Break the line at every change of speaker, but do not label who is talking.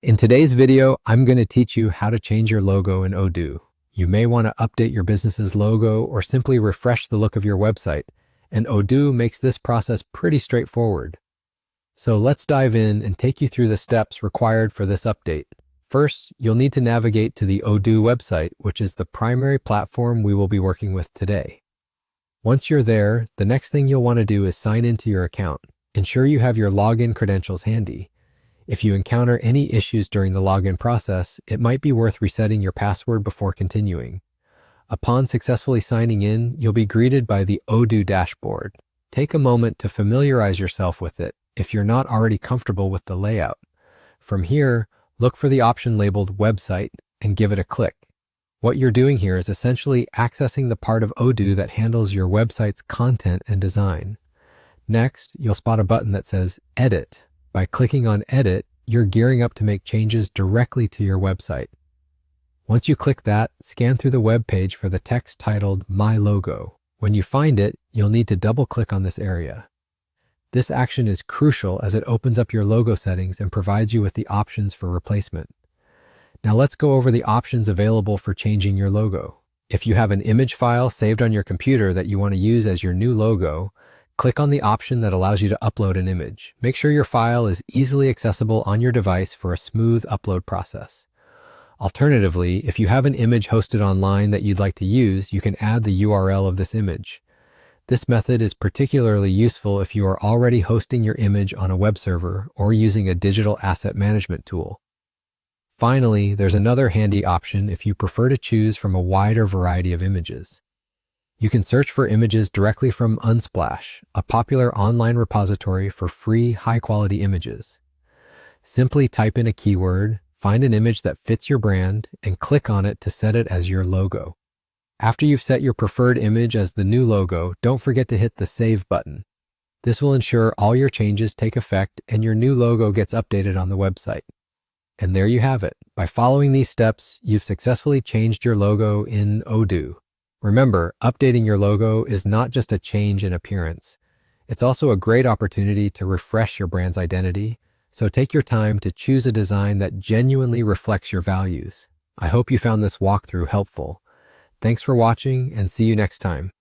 In today's video, I'm going to teach you how to change your logo in Odoo. You may want to update your business's logo or simply refresh the look of your website, and Odoo makes this process pretty straightforward. So let's dive in and take you through the steps required for this update. First, you'll need to navigate to the Odoo website, which is the primary platform we will be working with today. Once you're there, the next thing you'll want to do is sign into your account. Ensure you have your login credentials handy. If you encounter any issues during the login process, it might be worth resetting your password before continuing. Upon successfully signing in, you'll be greeted by the Odoo dashboard. Take a moment to familiarize yourself with it if you're not already comfortable with the layout. From here, look for the option labeled Website and give it a click. What you're doing here is essentially accessing the part of Odoo that handles your website's content and design. Next, you'll spot a button that says Edit. By clicking on Edit, you're gearing up to make changes directly to your website. Once you click that, scan through the web page for the text titled My Logo. When you find it, you'll need to double-click on this area. This action is crucial as it opens up your logo settings and provides you with the options for replacement. Now let's go over the options available for changing your logo. If you have an image file saved on your computer that you want to use as your new logo, click on the option that allows you to upload an image. Make sure your file is easily accessible on your device for a smooth upload process. Alternatively, if you have an image hosted online that you'd like to use, you can add the URL of this image. This method is particularly useful if you are already hosting your image on a web server or using a digital asset management tool. Finally, there's another handy option if you prefer to choose from a wider variety of images. You can search for images directly from Unsplash, a popular online repository for free, high-quality images. Simply type in a keyword, find an image that fits your brand, and click on it to set it as your logo. After you've set your preferred image as the new logo, don't forget to hit the Save button. This will ensure all your changes take effect and your new logo gets updated on the website. And there you have it. By following these steps, you've successfully changed your logo in Odoo. Remember, updating your logo is not just a change in appearance. It's also a great opportunity to refresh your brand's identity, so take your time to choose a design that genuinely reflects your values. I hope you found this walkthrough helpful. Thanks for watching and see you next time.